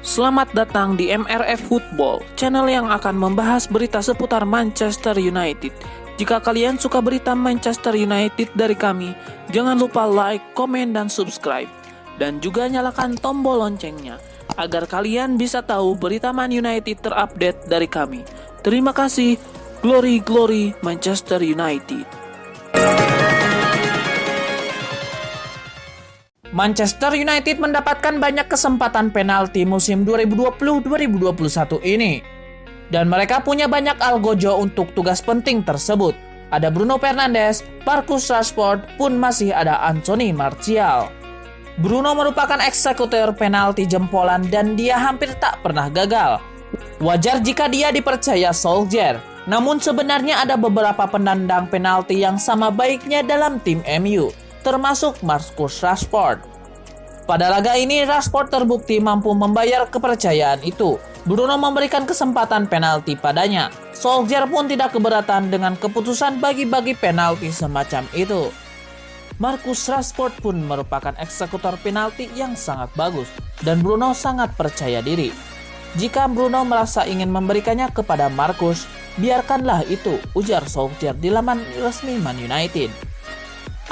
Selamat datang di MRF Football, channel yang akan membahas berita seputar Manchester United. Jika kalian suka berita Manchester United dari kami, jangan lupa like, komen, dan subscribe. Dan juga nyalakan tombol loncengnya, agar kalian bisa tahu berita Man United terupdate dari kami. Terima kasih, Glory Glory Manchester United. Manchester United mendapatkan banyak kesempatan penalti musim 2020-2021 ini. Dan mereka punya banyak algojo untuk tugas penting tersebut. Ada Bruno Fernandes, Marcus Rashford, pun masih ada Anthony Martial. Bruno merupakan eksekutor penalti jempolan dan dia hampir tak pernah gagal. Wajar jika dia dipercaya Solskjaer. Namun sebenarnya ada beberapa penendang penalti yang sama baiknya dalam tim MU, termasuk Marcus Rashford. Pada laga ini, Rashford terbukti mampu membayar kepercayaan itu. Bruno memberikan kesempatan penalti padanya. Solskjaer pun tidak keberatan dengan keputusan bagi-bagi penalti semacam itu. Marcus Rashford pun merupakan eksekutor penalti yang sangat bagus, dan Bruno sangat percaya diri. Jika Bruno merasa ingin memberikannya kepada Marcus, biarkanlah itu, ujar Solskjaer di laman resmi Man United.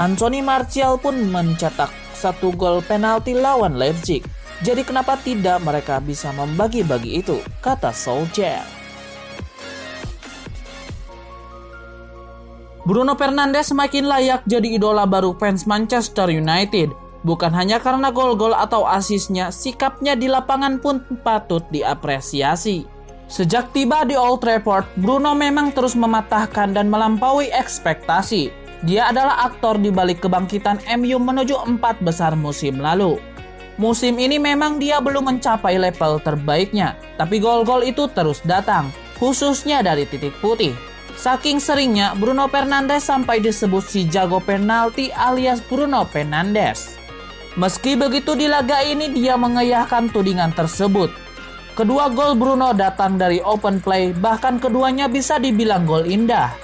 Anthony Martial pun mencetak 1 gol penalti lawan Leipzig. Jadi kenapa tidak mereka bisa membagi-bagi itu, kata Solskjaer. Bruno Fernandes semakin layak jadi idola baru fans Manchester United. Bukan hanya karena gol-gol atau asisnya, sikapnya di lapangan pun patut diapresiasi. Sejak tiba di Old Trafford, Bruno memang terus mematahkan dan melampaui ekspektasi. Dia adalah aktor di balik kebangkitan MU menuju 4 besar musim lalu. Musim ini memang dia belum mencapai level terbaiknya, tapi gol-gol itu terus datang, khususnya dari titik putih. Saking seringnya, Bruno Fernandes sampai disebut si jago penalti alias Bruno Fernandes. Meski begitu di laga ini dia mengeyahkan tudingan tersebut. Kedua gol Bruno datang dari open play, bahkan keduanya bisa dibilang gol indah.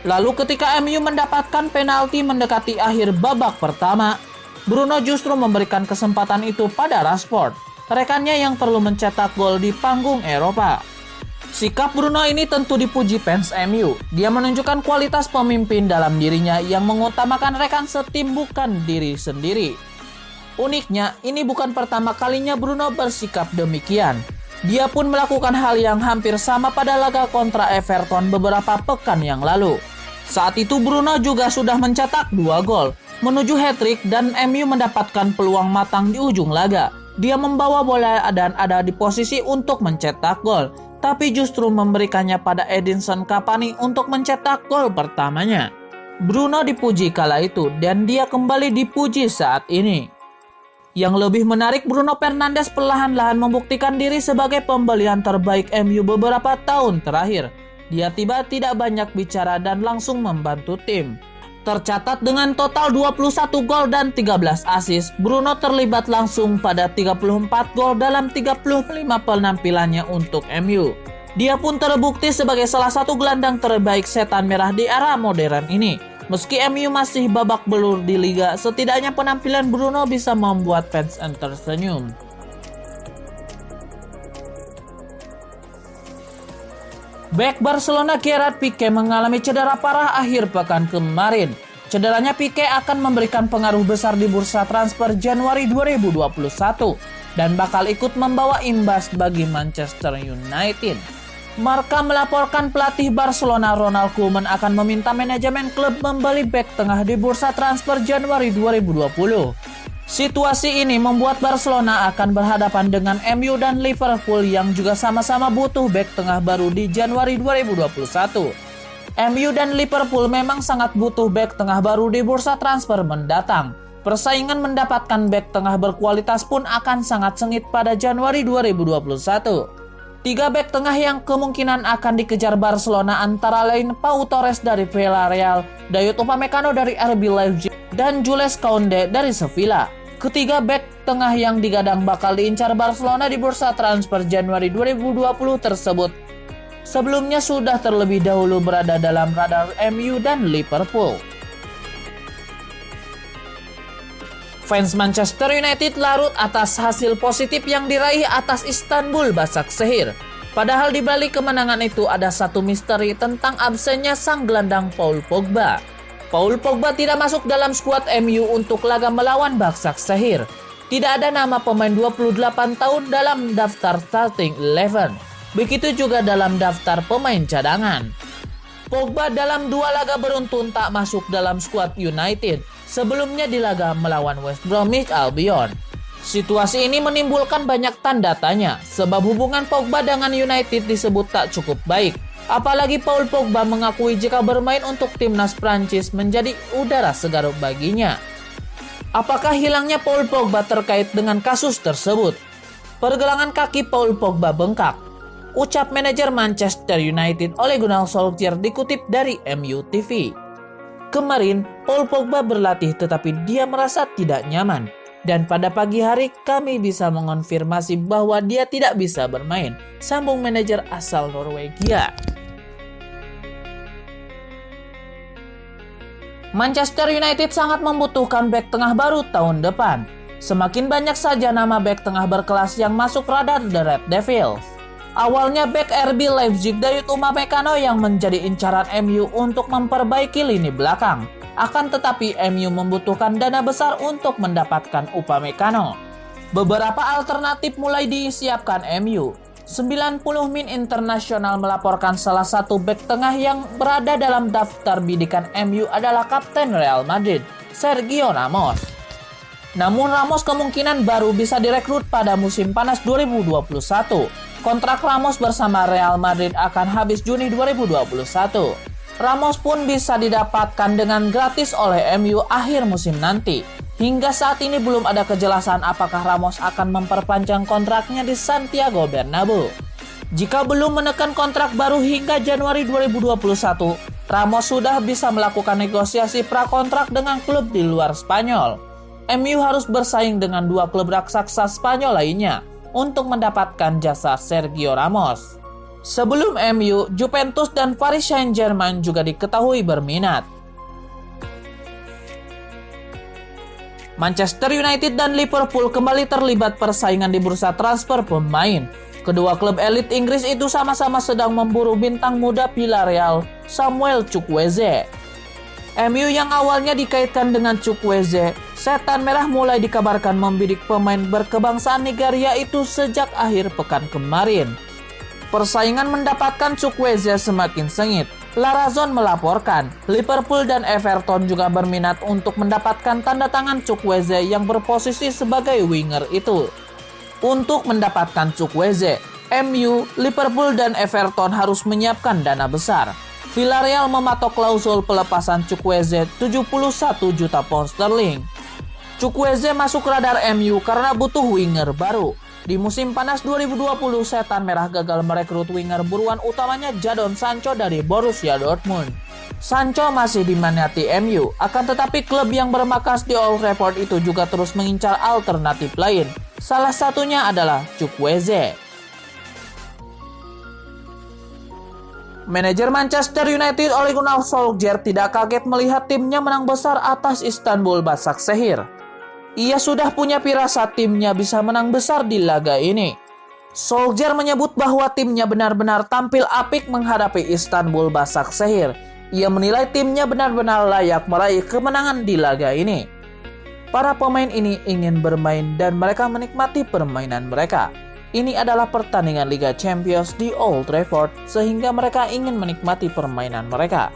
Lalu ketika MU mendapatkan penalti mendekati akhir babak pertama, Bruno justru memberikan kesempatan itu pada Rashford, rekannya yang perlu mencetak gol di panggung Eropa. Sikap Bruno ini tentu dipuji fans MU. Dia menunjukkan kualitas pemimpin dalam dirinya yang mengutamakan rekan setim bukan diri sendiri. Uniknya, ini bukan pertama kalinya Bruno bersikap demikian. Dia pun melakukan hal yang hampir sama pada laga kontra Everton beberapa pekan yang lalu. Saat itu Bruno juga sudah mencetak 2 gol, menuju hat-trick dan MU mendapatkan peluang matang di ujung laga. Dia membawa bola dan ada di posisi untuk mencetak gol, tapi justru memberikannya pada Edinson Cavani untuk mencetak gol pertamanya. Bruno dipuji kala itu dan dia kembali dipuji saat ini. Yang lebih menarik, Bruno Fernandes perlahan-lahan membuktikan diri sebagai pembelian terbaik MU beberapa tahun terakhir. Dia tiba tidak banyak bicara dan langsung membantu tim. Tercatat dengan total 21 gol dan 13 assist, Bruno terlibat langsung pada 34 gol dalam 35 penampilannya untuk MU. Dia pun terbukti sebagai salah satu gelandang terbaik setan merah di era modern ini. Meski MU masih babak belur di liga, setidaknya penampilan Bruno bisa membuat fans tersenyum. Bek Barcelona Gerard Pique mengalami cedera parah akhir pekan kemarin. Cederanya Pique akan memberikan pengaruh besar di bursa transfer Januari 2021 dan bakal ikut membawa imbas bagi Manchester United. Marca melaporkan pelatih Barcelona Ronald Koeman akan meminta manajemen klub membeli bek tengah di bursa transfer Januari 2020. Situasi ini membuat Barcelona akan berhadapan dengan MU dan Liverpool yang juga sama-sama butuh bek tengah baru di Januari 2021. MU dan Liverpool memang sangat butuh bek tengah baru di bursa transfer mendatang. Persaingan mendapatkan bek tengah berkualitas pun akan sangat sengit pada Januari 2021. 3 bek tengah yang kemungkinan akan dikejar Barcelona antara lain Pau Torres dari Villarreal, Dayot Upamecano dari RB Leipzig, dan Jules Koundé dari Sevilla. Ketiga bek tengah yang digadang bakal diincar Barcelona di bursa transfer Januari 2020 tersebut sebelumnya sudah terlebih dahulu berada dalam radar MU dan Liverpool. Fans Manchester United larut atas hasil positif yang diraih atas Istanbul Başakşehir. Padahal di balik kemenangan itu ada satu misteri tentang absennya sang gelandang Paul Pogba. Paul Pogba tidak masuk dalam skuad MU untuk laga melawan Başakşehir. Tidak ada nama pemain 28 tahun dalam daftar starting 11. Begitu juga dalam daftar pemain cadangan. Pogba dalam 2 laga beruntun tak masuk dalam skuad United. Sebelumnya di laga melawan West Bromwich Albion. Situasi ini menimbulkan banyak tanda tanya, sebab hubungan Pogba dengan United disebut tak cukup baik. Apalagi Paul Pogba mengakui jika bermain untuk timnas Prancis menjadi udara segar baginya. Apakah hilangnya Paul Pogba terkait dengan kasus tersebut? Pergelangan kaki Paul Pogba bengkak, ucap manajer Manchester United Ole Gunnar Solskjaer dikutip dari MU TV. Kemarin, Paul Pogba berlatih tetapi dia merasa tidak nyaman. Dan pada pagi hari kami bisa mengonfirmasi bahwa dia tidak bisa bermain, sambung manajer asal Norwegia. Manchester United sangat membutuhkan bek tengah baru tahun depan. Semakin banyak saja nama bek tengah berkelas yang masuk radar The Red Devils. Awalnya bek RB Leipzig Dayot Upamecano yang menjadi incaran MU untuk memperbaiki lini belakang. Akan tetapi MU membutuhkan dana besar untuk mendapatkan Upamecano. Beberapa alternatif mulai disiapkan MU. 90 Min Internasional melaporkan salah satu bek tengah yang berada dalam daftar bidikan MU adalah Kapten Real Madrid, Sergio Ramos. Namun Ramos kemungkinan baru bisa direkrut pada musim panas 2021. Kontrak Ramos bersama Real Madrid akan habis Juni 2021. Ramos pun bisa didapatkan dengan gratis oleh MU akhir musim nanti. Hingga saat ini belum ada kejelasan apakah Ramos akan memperpanjang kontraknya di Santiago Bernabeu. Jika belum menekan kontrak baru hingga Januari 2021, Ramos sudah bisa melakukan negosiasi prakontrak dengan klub di luar Spanyol. MU harus bersaing dengan 2 klub raksasa Spanyol lainnya untuk mendapatkan jasa Sergio Ramos. Sebelum MU, Juventus dan Paris Saint-Germain juga diketahui berminat. Manchester United dan Liverpool kembali terlibat persaingan di bursa transfer pemain. Kedua klub elit Inggris itu sama-sama sedang memburu bintang muda Villarreal, Samuel Chukwueze. MU yang awalnya dikaitkan dengan Chukwueze, Setan Merah mulai dikabarkan membidik pemain berkebangsaan Nigeria itu sejak akhir pekan kemarin. Persaingan mendapatkan Chukwueze semakin sengit. La Razón melaporkan, Liverpool dan Everton juga berminat untuk mendapatkan tanda tangan Chukwueze yang berposisi sebagai winger itu. Untuk mendapatkan Chukwueze, MU, Liverpool dan Everton harus menyiapkan dana besar. Villarreal mematok klausul pelepasan Chukwueze 71 juta pound sterling. Chukwueze masuk radar MU karena butuh winger baru. Di musim panas 2020, Setan Merah gagal merekrut winger buruan utamanya Jadon Sancho dari Borussia Dortmund. Sancho masih diminati MU, akan tetapi klub yang bermarkas di Old Trafford itu juga terus mengincar alternatif lain. Salah satunya adalah Chukwueze. Manajer Manchester United Ole Gunnar Solskjaer tidak kaget melihat timnya menang besar atas Istanbul Başakşehir. Ia sudah punya firasat timnya bisa menang besar di laga ini. Solskjaer menyebut bahwa timnya benar-benar tampil apik menghadapi Istanbul Başakşehir. Ia menilai timnya benar-benar layak meraih kemenangan di laga ini. Para pemain ini ingin bermain dan mereka menikmati permainan mereka. Ini adalah pertandingan Liga Champions di Old Trafford sehingga mereka ingin menikmati permainan mereka.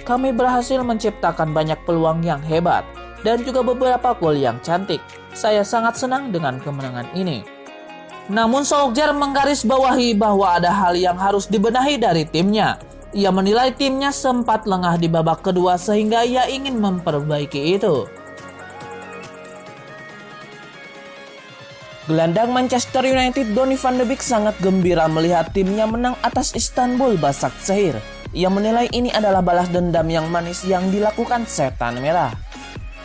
Kami berhasil menciptakan banyak peluang yang hebat dan juga beberapa gol yang cantik. Saya sangat senang dengan kemenangan ini. Namun Solskjaer menggarisbawahi bahwa ada hal yang harus dibenahi dari timnya. Ia menilai timnya sempat lengah di babak kedua sehingga ia ingin memperbaiki itu. Gelandang Manchester United Donny van de Beek sangat gembira melihat timnya menang atas Istanbul Başakşehir. Ia menilai ini adalah balas dendam yang manis yang dilakukan Setan Merah.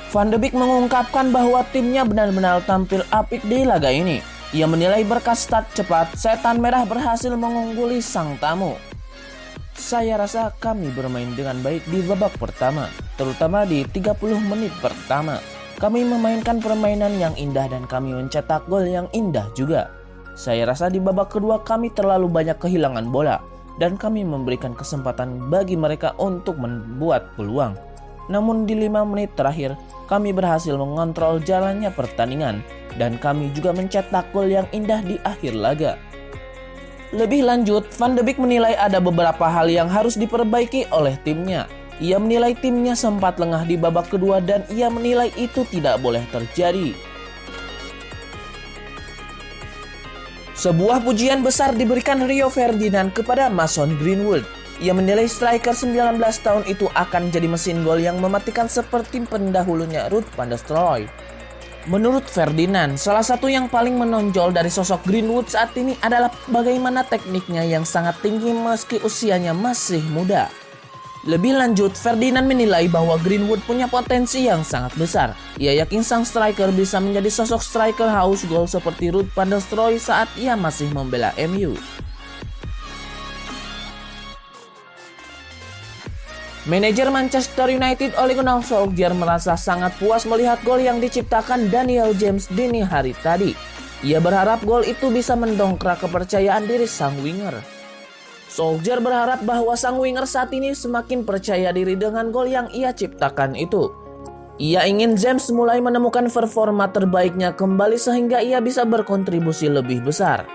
Van de Beek mengungkapkan bahwa timnya benar-benar tampil apik di laga ini. Ia menilai berkat start cepat, Setan Merah berhasil mengungguli sang tamu. Saya rasa kami bermain dengan baik di babak pertama, terutama di 30 menit pertama. Kami memainkan permainan yang indah dan kami mencetak gol yang indah juga. Saya rasa di babak kedua kami terlalu banyak kehilangan bola dan kami memberikan kesempatan bagi mereka untuk membuat peluang. Namun di 5 menit terakhir kami berhasil mengontrol jalannya pertandingan dan kami juga mencetak gol yang indah di akhir laga. Lebih lanjut, Van de Beek menilai ada beberapa hal yang harus diperbaiki oleh timnya. Ia menilai timnya sempat lengah di babak kedua dan ia menilai itu tidak boleh terjadi. Sebuah pujian besar diberikan Rio Ferdinand kepada Mason Greenwood. Ia menilai striker 19 tahun itu akan jadi mesin gol yang mematikan seperti pendahulunya Ruud van Nistelrooy. Menurut Ferdinand, salah satu yang paling menonjol dari sosok Greenwood saat ini adalah bagaimana tekniknya yang sangat tinggi meski usianya masih muda. Lebih lanjut, Ferdinand menilai bahwa Greenwood punya potensi yang sangat besar. Ia yakin sang striker bisa menjadi sosok striker haus gol seperti Ruud van Nistelrooy saat ia masih membela MU. Manajer Manchester United Ole Gunnar Solskjaer merasa sangat puas melihat gol yang diciptakan Daniel James dini hari tadi. Ia berharap gol itu bisa mendongkrak kepercayaan diri sang winger. Solskjaer berharap bahwa sang winger saat ini semakin percaya diri dengan gol yang ia ciptakan itu. Ia ingin James mulai menemukan performa terbaiknya kembali sehingga ia bisa berkontribusi lebih besar.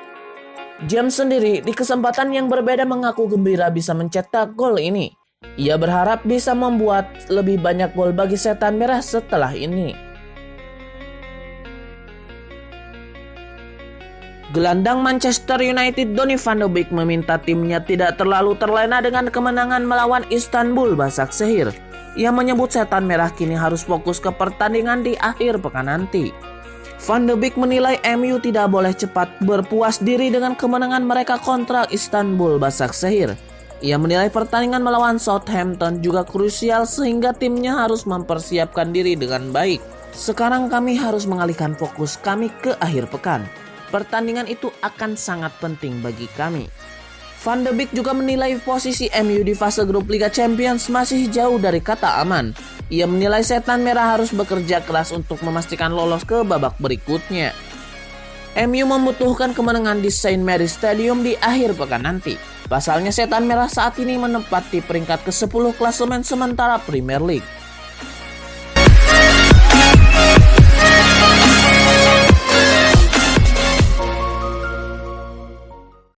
James sendiri di kesempatan yang berbeda mengaku gembira bisa mencetak gol ini. Ia berharap bisa membuat lebih banyak gol bagi Setan Merah setelah ini. Gelandang Manchester United Donny van de Beek meminta timnya tidak terlalu terlena dengan kemenangan melawan Istanbul Başakşehir. Ia menyebut Setan Merah kini harus fokus ke pertandingan di akhir pekan nanti. Van de Beek menilai MU tidak boleh cepat berpuas diri dengan kemenangan mereka kontra Istanbul Başakşehir. Ia menilai pertandingan melawan Southampton juga krusial sehingga timnya harus mempersiapkan diri dengan baik. Sekarang kami harus mengalihkan fokus kami ke akhir pekan. Pertandingan itu akan sangat penting bagi kami. Van de Beek juga menilai posisi MU di fase grup Liga Champions masih jauh dari kata aman. Ia menilai Setan Merah harus bekerja keras untuk memastikan lolos ke babak berikutnya. MU membutuhkan kemenangan di St. Mary's Stadium di akhir pekan nanti. Pasalnya Setan Merah saat ini menempati peringkat ke-10 klasemen sementara Premier League.